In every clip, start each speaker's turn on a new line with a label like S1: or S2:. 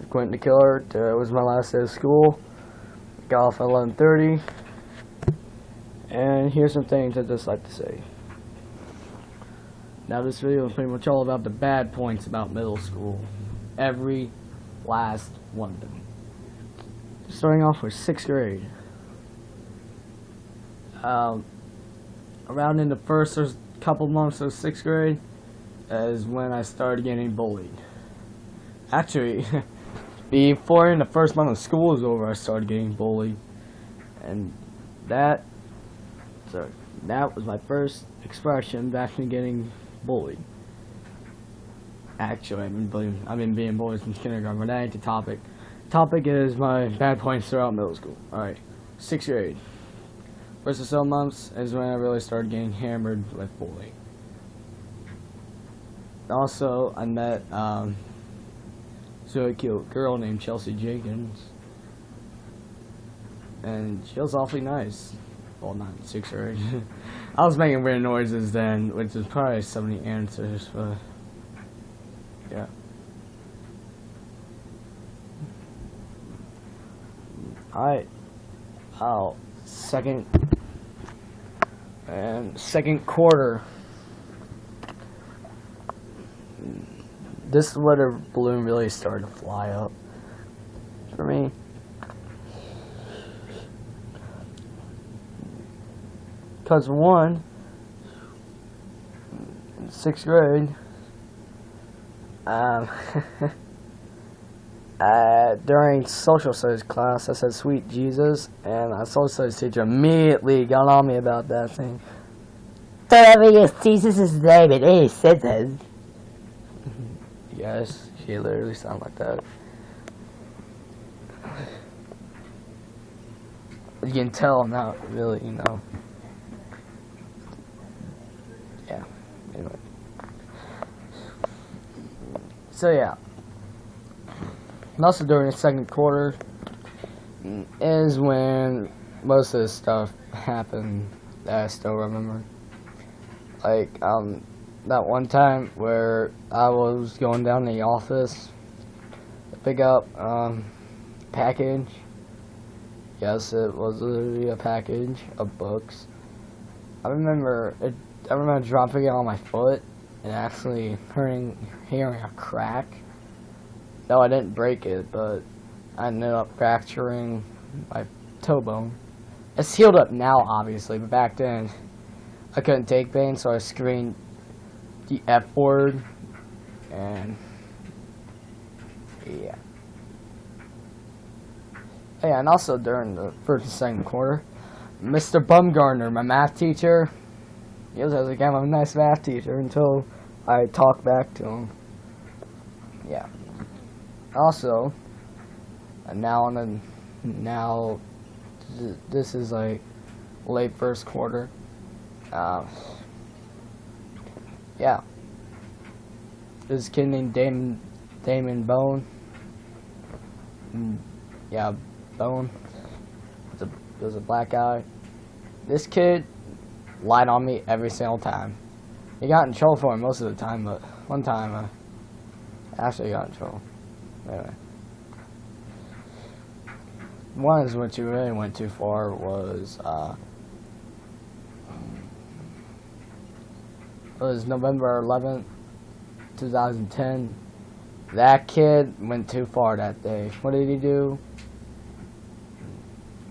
S1: Quentin the Killer. It was my last day of school. Got off at 11:30. And here's some things I'd just like to say. Now this video is pretty much all about the bad points about middle school. Every last one of them. Starting off with 6th grade. Around in the first couple months of 6th grade is when I started getting bullied. Actually, before in the first month of school was over, I started getting bullied, and that was my first expression of actually getting bullied. Actually, I've been being bullied since kindergarten, but that ain't the topic. Topic is my bad points throughout middle school. Alright, 6th grade. First of 7 months is when I really started getting hammered with bullying. Also, I met so cute girl named Chelsea Jenkins, and she was awfully nice. Well, not in 6th grade. I was making weird noises then, which is probably some of the answers, but yeah. Alright. Second quarter. This is where the balloon really started to fly up for me. Because one, in 6th grade, during social studies class, I said "Sweet Jesus," and our social studies teacher immediately got on me about that thing.
S2: Whatever is Jesus' name, and he said that.
S1: Yes, she literally sounded like that. You can tell I'm not really, Yeah, anyway. So, yeah. And also during the second quarter is when most of this stuff happened that I still remember. Like, that one time where I was going down to the office to pick up package. Yes, it was literally a package of books. I remember dropping it on my foot and actually hearing a crack. No, I didn't break it, but I ended up fracturing my toe bone. It's healed up now, obviously, but back then I couldn't take pain, so I screamed the F word, and yeah. Yeah, and also during the first and second quarter, Mr. Bumgarner, my math teacher, he was like, I'm a nice math teacher until I talked back to him. Yeah. Also, now this is like late first quarter. Yeah. This kid named Damon Bone. Yeah, Bone. It was a black guy. This kid lied on me every single time. He got in trouble for it most of the time, but one time I actually got in trouble. Anyway. One is which he really went too far was November 11th, 2010. That kid went too far that day. What did he do?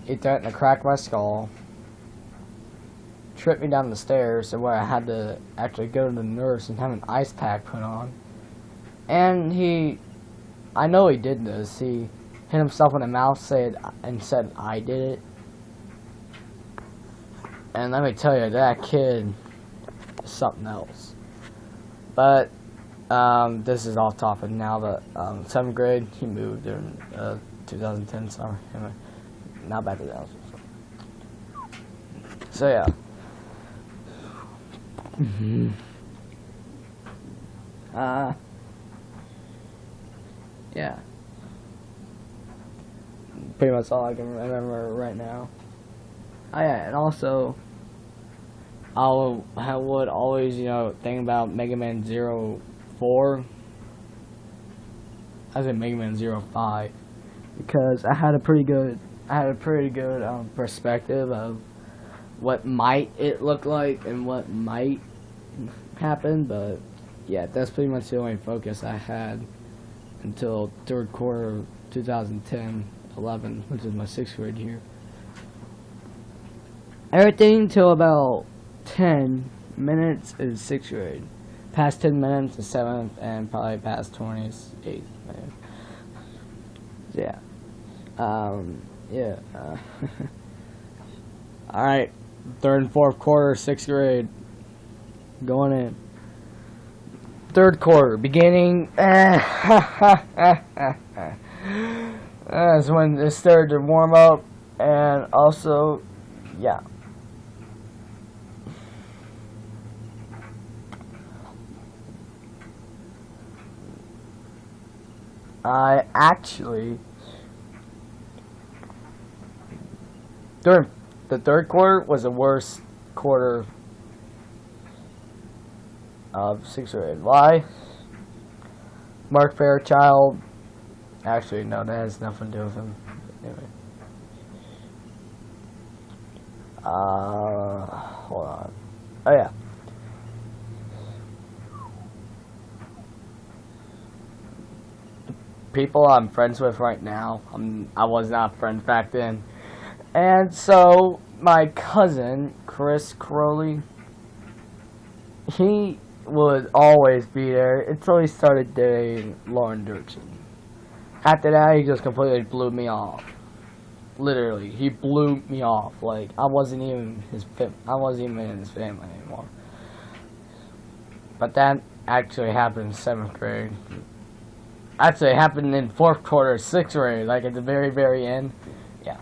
S1: He threatened to crack my skull, tripped me down the stairs to where I had to actually go to the nurse and have an ice pack put on. And I know he did this. He hit himself in the mouth and said I did it. And let me tell you, that kid is something else. But this is off topic now. But 7th grade, he moved in 2010 summer. Anyway, not back to the house. So yeah. Yeah. Pretty much all I can remember right now. Oh yeah, and also, I would always, think about Mega Man 04. I said Mega Man 05 because I had a pretty good perspective of what might it look like and what might happen, but yeah, that's pretty much the only focus I had until third quarter of 2010-11, which is my 6th grade year. Everything till about 10 minutes is 6th grade. Past 10 minutes is 7th, and probably past 20 is 8th. Yeah. Yeah. Alright. 3rd and 4th quarter, 6th grade. Going in. 3rd quarter, beginning. That's when it started to warm up, and also, yeah. I actually, during the 3rd quarter was the worst quarter of 6th grade. Why? Mark Fairchild. Actually, no, that has nothing to do with him. Anyway. Hold on. Oh, yeah. People I'm friends with right now, I was not friends back then. And so, my cousin, Chris Crowley, he would always be there until he started dating Lauren Dirksen. After that, he just completely blew me off. Literally, he blew me off. Like, I wasn't even in his family anymore. But that actually happened in 7th grade. Actually, it happened in 4th quarter, 6th grade, like at the very, very end. Yeah.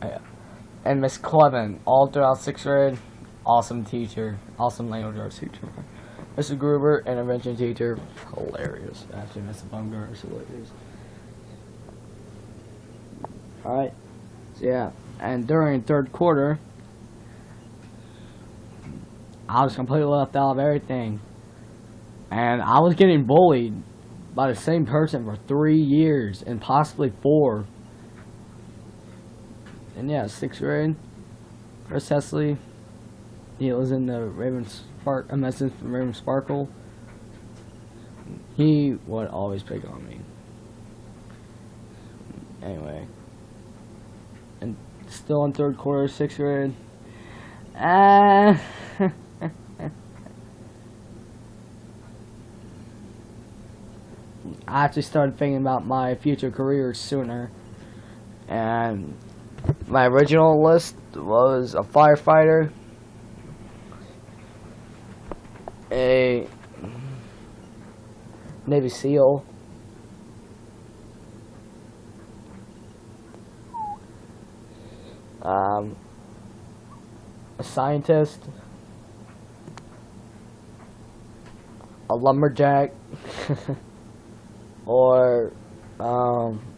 S1: Oh, yeah. And Miss Clement, all throughout 6th grade, awesome teacher, awesome language arts teacher. Mr. Gruber, intervention teacher, hilarious. Actually, Mr. Bumgar is hilarious. Alright, so yeah, and during 3rd quarter, I was completely left out of everything. And I was getting bullied by the same person for 3 years, and possibly 4. And yeah, 6th grade, Chris Hesley, he was in the a message from Raven Sparkle. He would always pick on me. Anyway. And still in 3rd quarter, 6th grade. I actually started thinking about my future career sooner. And my original list was a firefighter, a Navy SEAL, a scientist, a lumberjack, or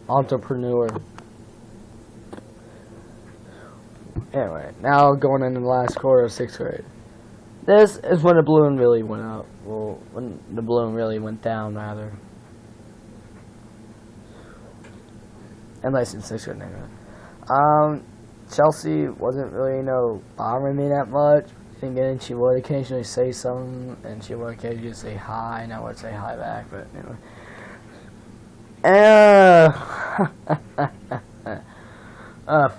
S1: entrepreneur. Anyway, now going into the last quarter of 6th grade. This is when the balloon really went up. Well, when the balloon really went down, rather. Unless in 6th grade, anyway. Chelsea wasn't really, bothering me that much. And again, she would occasionally say something, and she would occasionally say hi, and I would say hi back, but anyway.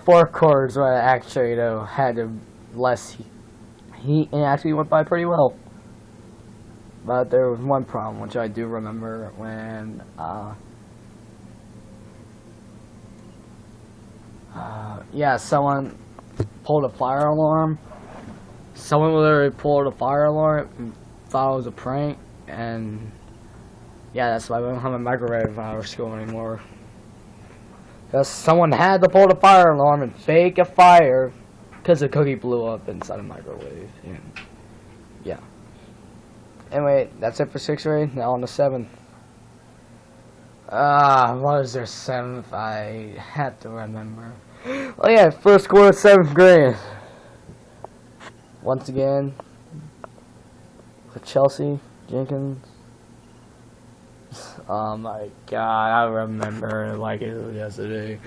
S1: 4th quarter is when I actually, had less heat, and it actually went by pretty well. But there was one problem, which I do remember, when, someone pulled a fire alarm. Someone literally pulled a fire alarm and thought it was a prank, and yeah, that's why we don't have a microwave in our school anymore. Because someone had to pull the fire alarm and fake a fire because the cookie blew up inside a microwave. And yeah. Anyway, that's it for 6th grade. Now on to 7th. What is their 7th? I had to remember. Oh yeah, 1st quarter, 7th grade. Once again, with Chelsea Jenkins. Oh my god, I remember it like it was yesterday.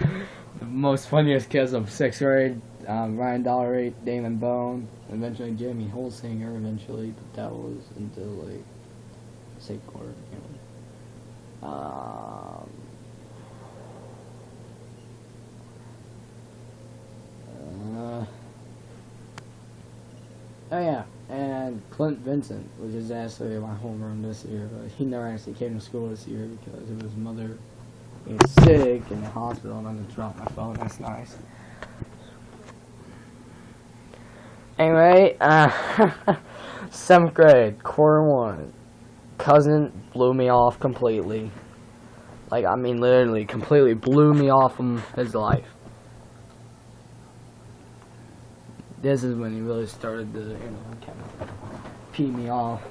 S1: The most funniest kids of 6th grade, Ryan Dollery, Damon Bone, eventually Jamie Holsinger eventually, but that was until like 6th quarter. Oh yeah, and Clint Vincent, which is actually my homeroom this year, but he never actually came to school this year because of his mother being sick in the hospital, and I just dropped my phone. That's nice. Anyway, 7th grade, quarter one. Cousin blew me off completely. Like, I mean, literally, completely blew me off from his life. This is when he really started to, kind of pee me off.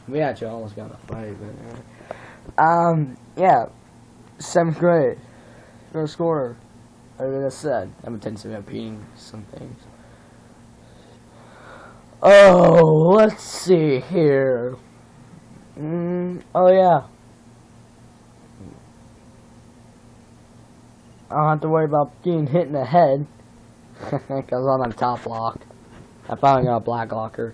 S1: We actually almost got in a fight, but yeah, 7th grade, first quarter. Like I said, I'm intensely repeating some things. Oh, let's see here. Oh yeah. I don't have to worry about getting hit in the head. Because I'm on top lock. I finally got a black locker.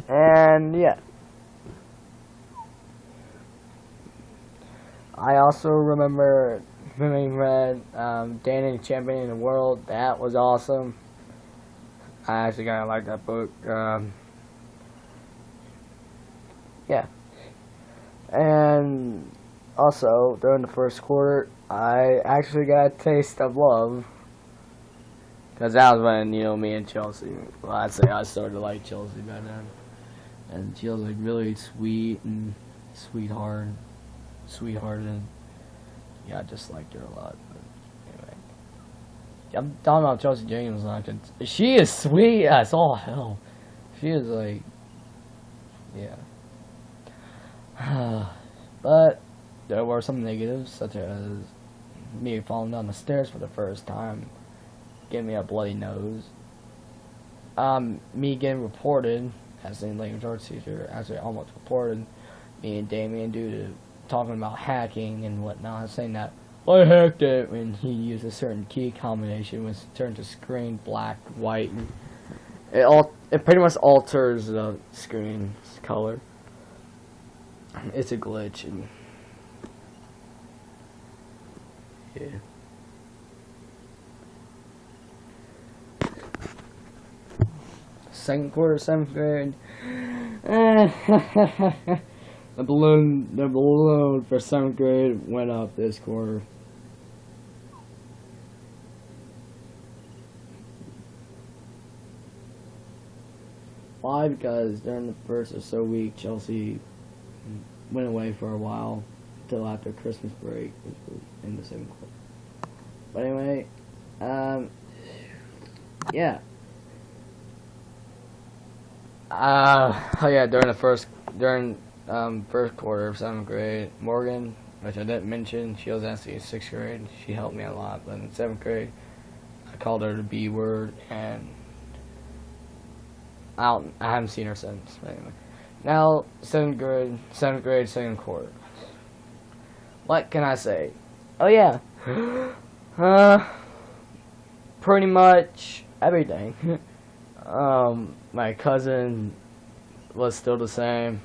S1: And yeah. I also remember winning red, Danny Champion in the World. That was awesome. I actually kind of like that book. Yeah. And also, during the first quarter, I actually got a taste of love. Because that was when, me and Chelsea, well, I'd say I started to like Chelsea by then. And she was like really sweet and sweethearted. Yeah, I just liked her a lot. But anyway. I'm talking about Chelsea Jenkins. She is sweet as all hell. She is like, yeah. But there were some negatives, such as me falling down the stairs for the first time, giving me a bloody nose. Me getting reported as the language arts teacher, actually almost reported me and Damien due to talking about hacking and whatnot, saying that I hacked it when he used a certain key combination, which turned the screen black, white, and it pretty much alters the screen's color. It's a glitch, and yeah. Second quarter, 7th grade. The balloon for 7th grade went up this quarter. Why? Because during the first or so week, Chelsea went away for a while until after Christmas break, which was in the 7th quarter. But anyway, yeah. Oh yeah, during first quarter of 7th grade, Morgan, which I didn't mention, she was actually in 6th grade. She helped me a lot, but in 7th grade, I called her the B word, and I haven't seen her since. But anyway, now 7th grade, 2nd quarter. What can I say? Oh yeah, pretty much everything. My cousin was still the same.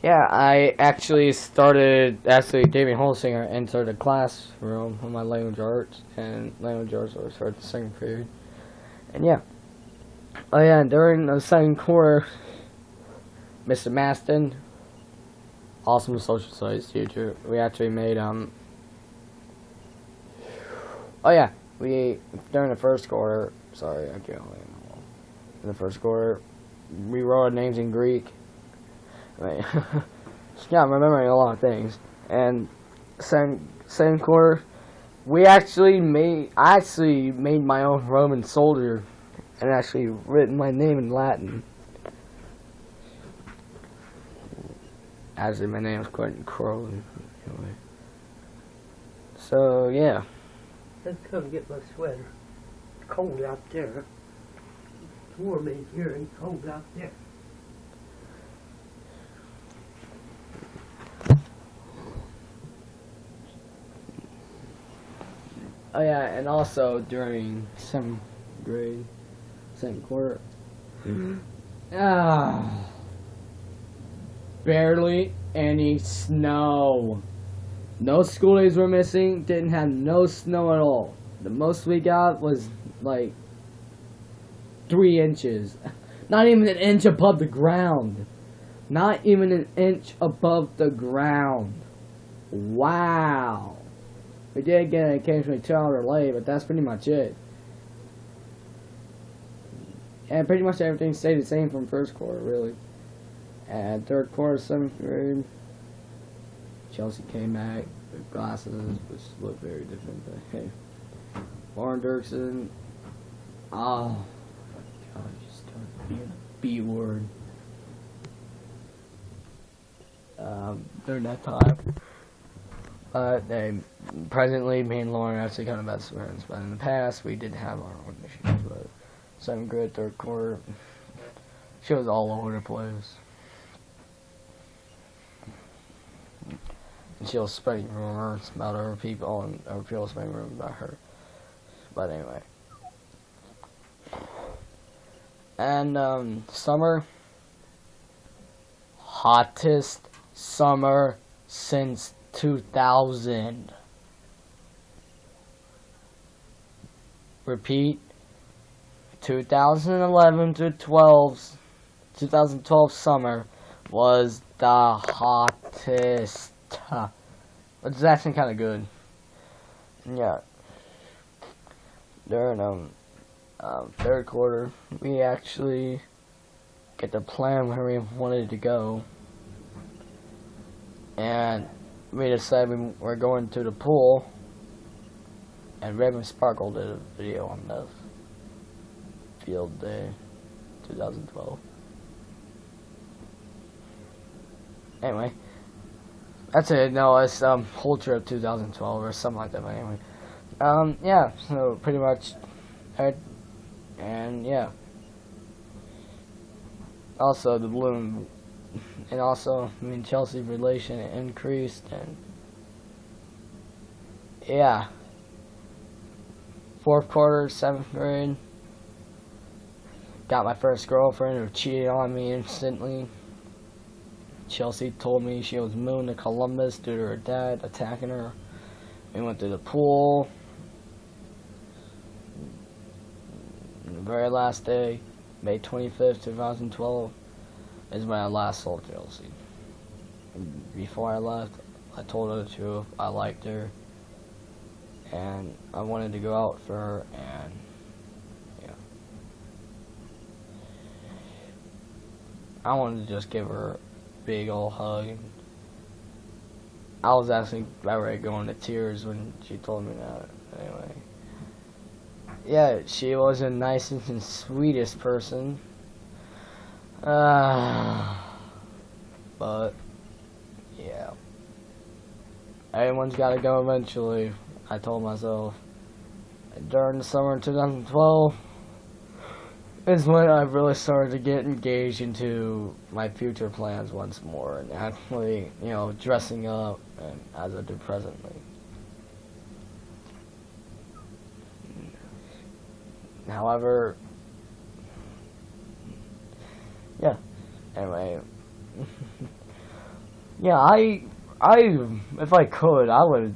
S1: Yeah, I actually David Holsinger entered the classroom of my language arts, and language arts was started the 2nd period. And yeah. Oh yeah, and during the 2nd quarter, Mr. Maston, awesome social studies teacher, we actually made, oh yeah, during the 1st quarter, sorry, I can't remember. In the 1st quarter, we wrote our names in Greek. Right. Yeah, I'm remembering a lot of things. And second quarter, I actually made my own Roman soldier and actually written my name in Latin. Actually, my name is Quentin Crow. Anyway. So, yeah.
S3: Let's come get my sweater. It's cold out there. It's warm in here and cold out there.
S1: Oh yeah, and also during 7th grade, 2nd quarter, barely any snow. No school days were missing. Didn't have no snow at all. The most we got was like 3 inches. Not even an inch above the ground. Not even an inch above the ground. Wow. We did get an occasionally 2-hour delay, but that's pretty much it. And pretty much everything stayed the same from 1st quarter, really. And 3rd quarter, 7th grade, Chelsea came back with glasses, which looked very different, but hey. Lauren Dirksen, oh my god, you started being a B word. During that time. Presently, me and Lauren are actually kind of best friends, but in the past, we did have our own issues, but 7th grade, 3rd quarter, she was all over the place. And she was spreading rumors about other people, and other people spreading rumors about her. But anyway. And, summer, hottest summer since 2000. Repeat, 2011 to 2012 summer was the hottest. Which is actually kind of good. Yeah. During 3rd quarter, we actually get to plan where we wanted to go. And we decided we're going to the pool, and Raven Sparkle did a video on the field day 2012. Anyway, that's it. No, it's whole trip 2012 or something like that. But anyway, yeah. So pretty much, and yeah. Also the balloon. And also, me and Chelsea's relation increased, and yeah. 4th quarter, 7th grade, got my first girlfriend who cheated on me instantly. Chelsea told me she was moving to Columbus due to her dad attacking her. We went to the pool. And the very last day, May 25th, 2012, is when I last saw Chelsea. Before I left, I told her the truth. I liked her, and I wanted to go out for her, and yeah. I wanted to just give her a big old hug. And I was actually about ready to go into tears when she told me that. Anyway. Yeah, she was the nicest and sweetest person. But yeah, everyone's got to go eventually. I told myself. During the summer of 2012 is when I really started to get engaged into my future plans once more, and actually, you know, dressing up, and as I do presently. However, yeah. Anyway, yeah. I, if I could, I would.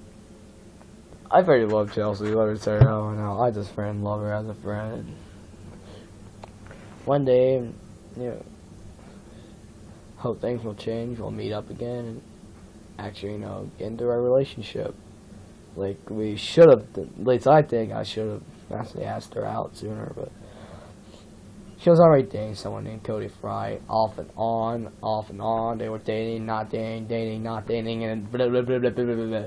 S1: I very love Chelsea. Let me tell you, no, I just love her as a friend. One day, you know, hope things will change. We'll meet up again and actually, you know, get into our relationship. Like we should have. At least I think I should have actually asked her out sooner, but. She was already dating someone named Cody Fry, off and on. They were dating, not dating, not dating, and blah, blah, blah, blah, blah, blah, blah.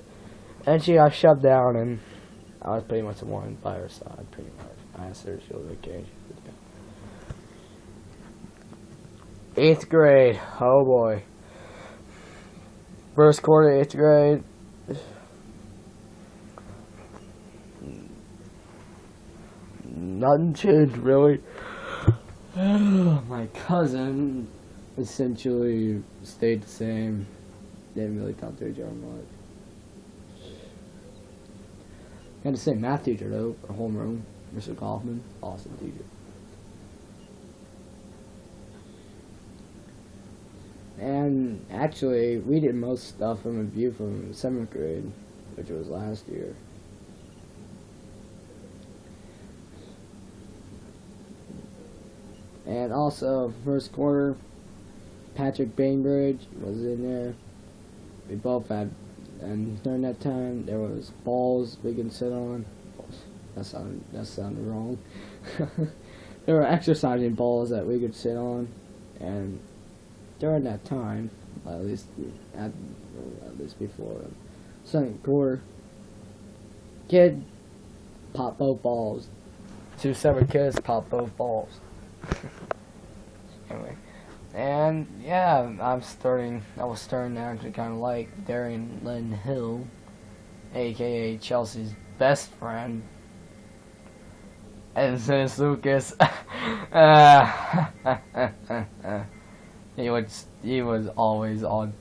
S1: And she got shoved down, and I was pretty much the one by her side, pretty much. I asked her if she was okay. She was okay. 8th grade, oh boy. 1st quarter, 8th grade. nothing changed really. My cousin essentially stayed the same. Didn't really talk to each other much. Had the same math teacher though, our homeroom, Mr. Kaufman, awesome teacher. And actually, we did most stuff from review from 7th grade, which was last year. And also, first quarter, Patrick Bainbridge was in there. We both had, and during that time, there was balls we could sit on. That sounded wrong. There were exercising balls that we could sit on, and during that time, at least before second quarter, kid popped both balls. 2 separate kids popped both balls. Anyway, and yeah, I was starting to actually kind of like Darian Lynn Hill, aka Chelsea's best friend, and since Lucas, he was always on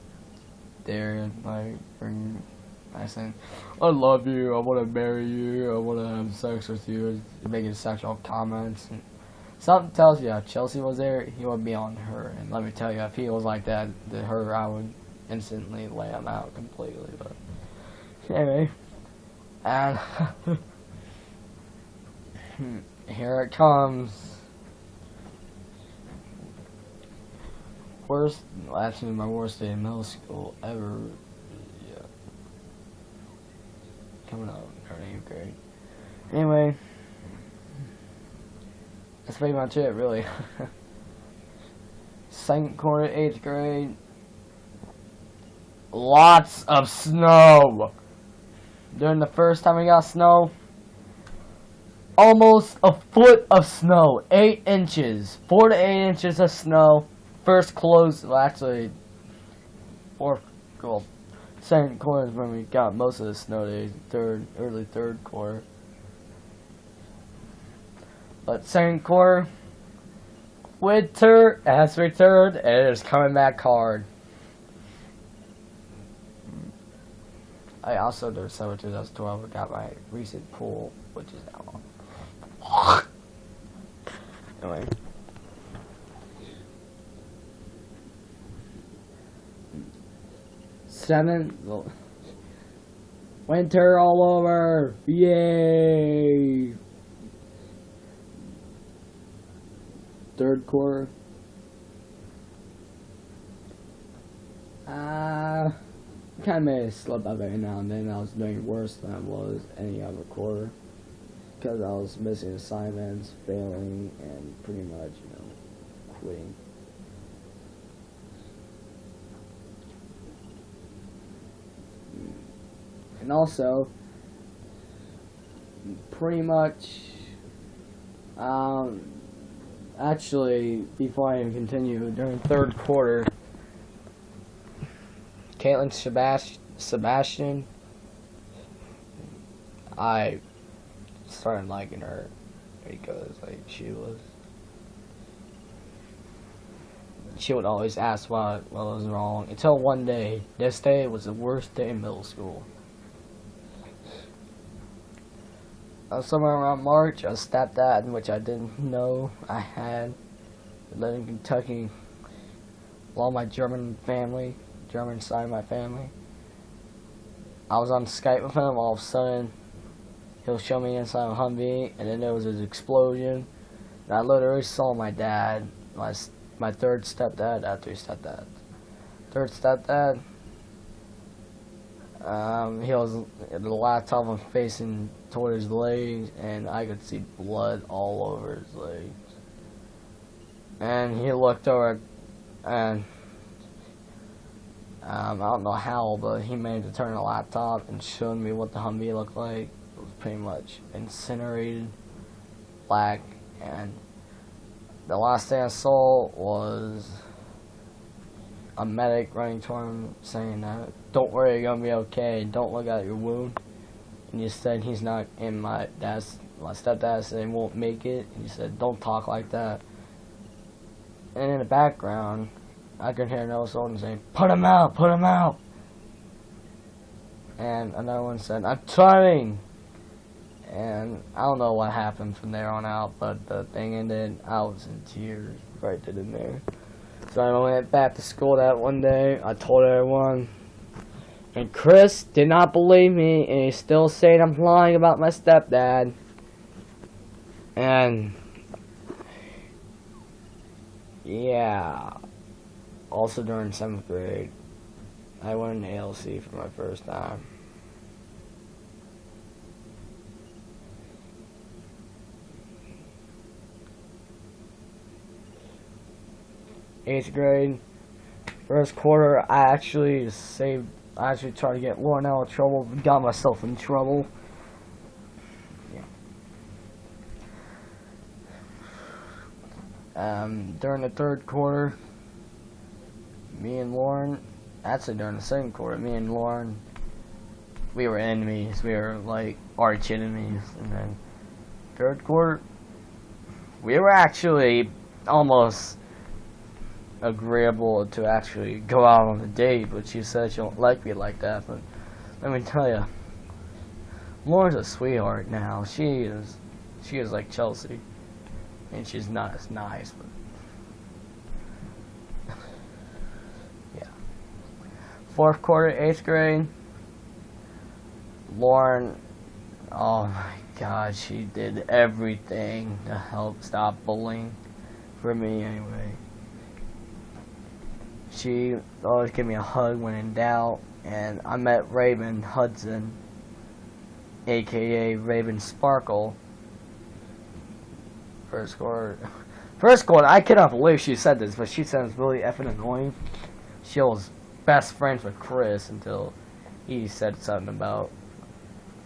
S1: Darian, like, I said, I love you, I want to marry you, I want to have sex with you, making sexual comments. And something tells you if Chelsea was there, he would be on her. And let me tell you, if he was like that to her, I would instantly lay him out completely. But anyway, and here it comes. Actually my worst day in middle school ever. Yeah. Coming up in 8th grade. Anyway, that's pretty much it, really. Second quarter, 8th grade. Lots of snow. During the first time we got snow, almost a foot of snow. 8 inches. 4 to 8 inches of snow. First close, well, actually, second quarter is when we got most of the snow days. Early third quarter. But second quarter, winter has returned and it is coming back hard. I also, during summer 2012, got my recent pool, which is now on. Anyway. Winter all over! Yay! Third quarter. Kind of made a slip up every now and then. I was doing worse than I was any other quarter. Because I was missing assignments, failing, and pretty much, quitting. And also, pretty much, actually, before I even continue, during third quarter, Caitlin Sebastian, I started liking her because, like, she would always ask what was wrong, until one day. This day was the worst day in middle school. Somewhere around March, a stepdad, which I didn't know I had, lived in Kentucky, along my German side of my family. I was on Skype with him, all of a sudden, he'll show me inside a Humvee, and then there was this explosion, and I literally saw my dad, my third stepdad, third stepdad, he was, the laptop was facing toward his legs, and I could see blood all over his legs. And he looked over, and I don't know how, but he managed to turn the laptop and showed me what the Humvee looked like. It was pretty much incinerated, black, and the last thing I saw was a medic running toward him saying, "Don't worry, you're gonna be okay. Don't look at your wound." And you said he's not in my dad's my stepdad said he won't make it. He said, don't talk like that. And in the background, I could hear another soldier saying, put him out, put him out. And another one said, I'm trying. And I don't know what happened from there on out, but the thing ended. I was in tears right then and there. So I went back to school that one day. I told everyone. And Chris did not believe me, and he's still saying I'm lying about my stepdad. And yeah. Also during 7th grade, I went in ALC for my first time. Eighth grade, first quarter, I actually tried to get Lauren out of trouble, got myself in trouble. Yeah. During the third quarter, me and Lauren, actually during the second quarter, me and Lauren, we were enemies. We were like arch enemies. And then third quarter, we were actually almost agreeable to actually go out on a date, but she said she don't like me like that. But let me tell you, Lauren's a sweetheart now. She is like Chelsea, and she's not as nice, but yeah. Fourth quarter, 8th grade, Lauren, oh my God, she did everything to help stop bullying for me anyway. She always gave me a hug when in doubt, and I met Raven Hudson, aka Raven Sparkle. First quarter, I cannot believe she said this, but she sounds really effing annoying. She was best friends with Chris until he said something about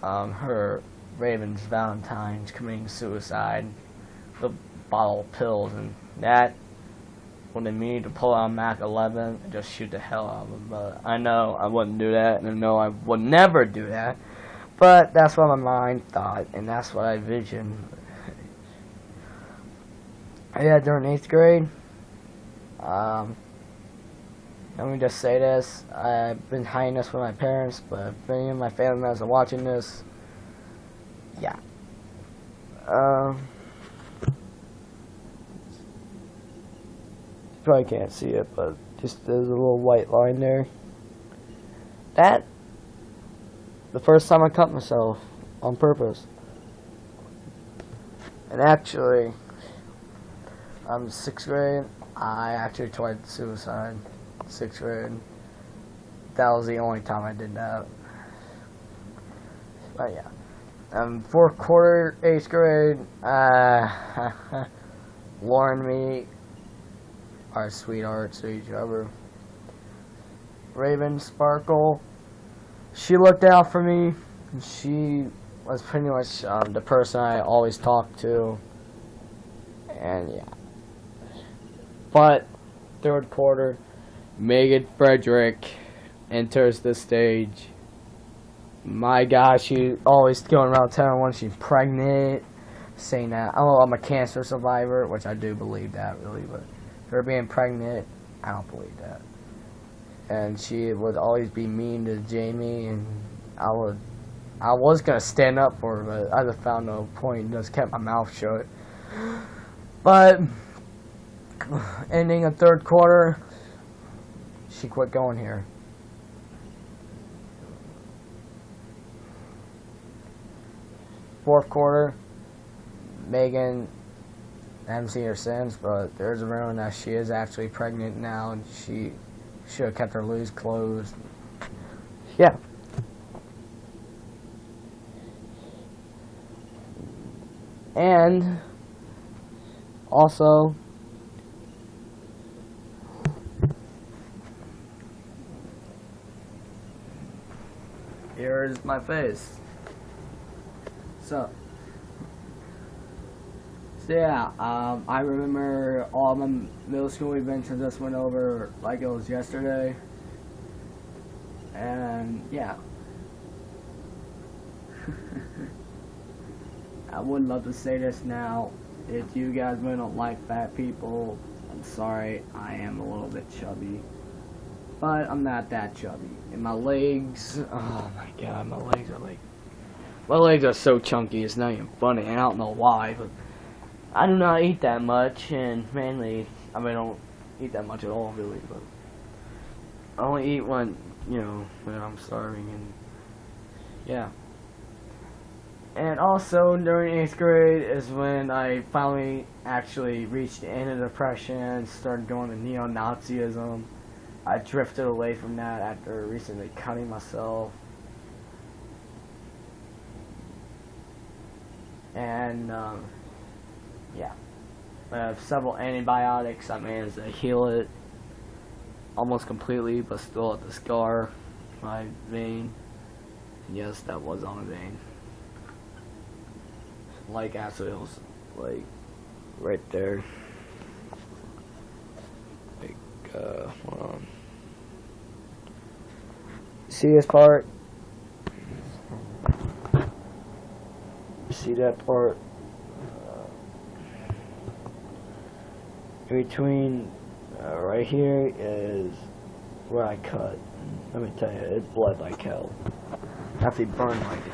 S1: her, Raven's Valentine's, committing suicide with a bottle of pills, and that when they needed to pull out Mac 11 and just shoot the hell out of them. But I know I wouldn't do that, and I know I would never do that. But that's what my mind thought, and that's what I visioned. Yeah, during 8th grade, let me just say this. I've been hiding this from my parents, but if any of my family members are watching this, yeah. Probably can't see it, but just there's a little white line there. That, the first time I cut myself on purpose. And actually, 6th grade, I actually tried suicide. 6th grade. That was the only time I did that. But yeah. 4th quarter, 8th grade, Lauren and me are sweethearts to each other. Raven Sparkle, she looked out for me. She was pretty much the person I always talked to. And yeah. But, third quarter, Megan Frederick enters the stage. My gosh, she's always going around telling when she's pregnant, saying that, oh, I'm a cancer survivor, which I do believe that, really, but her being pregnant, I don't believe that. And she would always be mean to Jamie, and I was gonna stand up for her, but I just found no point and just kept my mouth shut. But ending the third quarter, she quit going here. Fourth quarter, Megan, I haven't seen her since, but there's a rumor that she is actually pregnant now, and she should have kept her loose closed. Yeah. And also, here is my face. So yeah, I remember all my middle school events I just went over like it was yesterday. And yeah. I would love to say this now. If you guys really don't like fat people, I'm sorry, I am a little bit chubby. But I'm not that chubby. And my legs, oh my god, my legs are so chunky, it's not even funny, and I don't know why, but I do not eat that much, and mainly, I don't eat that much at all, really, but I only eat when, when I'm starving, and yeah. And also, during 8th grade is when I finally actually reached the end of depression, started going to neo-Nazism. I drifted away from that after recently cutting myself. And, yeah. I have several antibiotics. I managed to heal it almost completely, but still at the scar, my vein. And yes, that was on a vein. Like, actually, it was, like, right there. Like, hold on. See this part? See that part? Between right here is where I cut. Let me tell you, it bled like hell. Actually burned like it.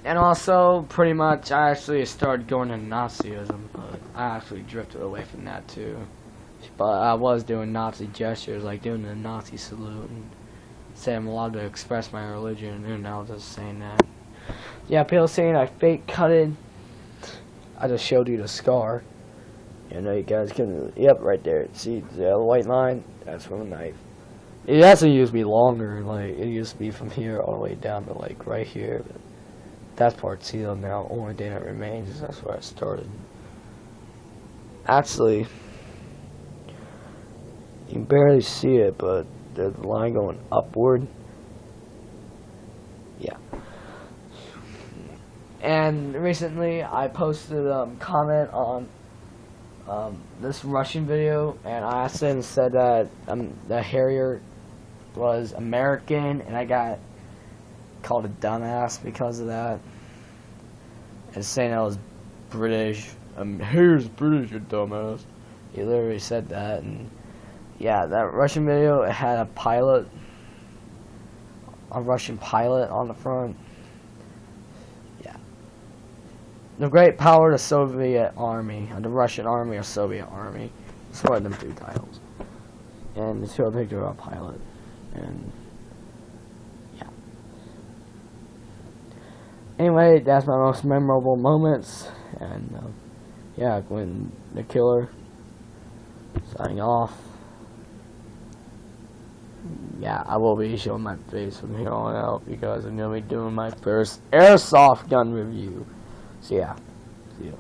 S1: And also, pretty much, I actually started going to Nazism, but I actually drifted away from that too. But I was doing Nazi gestures, like doing the Nazi salute, and saying I'm allowed to express my religion, and I was just saying that. Yeah, people saying I fake cut it. I just showed you the scar. You know, you guys can, yep, right there. See the white line? That's from a knife. It actually used to be longer, like, it used to be from here all the way down to, like, right here. But that part's healed now. Only thing that remains is that's where I started. Actually, you can barely see it, but there's a line going upward. Yeah. And recently, I posted a comment on this Russian video, and I asked and said that the Harrier was American, and I got called a dumbass because of that. And saying I was British. Harrier's British, you dumbass. He literally said that, and yeah, that Russian video, it had a Russian pilot on the front. Yeah. The great power of the Soviet Army, or the Russian Army or Soviet Army. It's one of them two titles. And it's a picture of a pilot. And yeah. Anyway, that's my most memorable moments. And yeah, when the killer signing off. Yeah, I will be showing my face from here on out because I'm going to be doing my first airsoft gun review. So yeah, see you.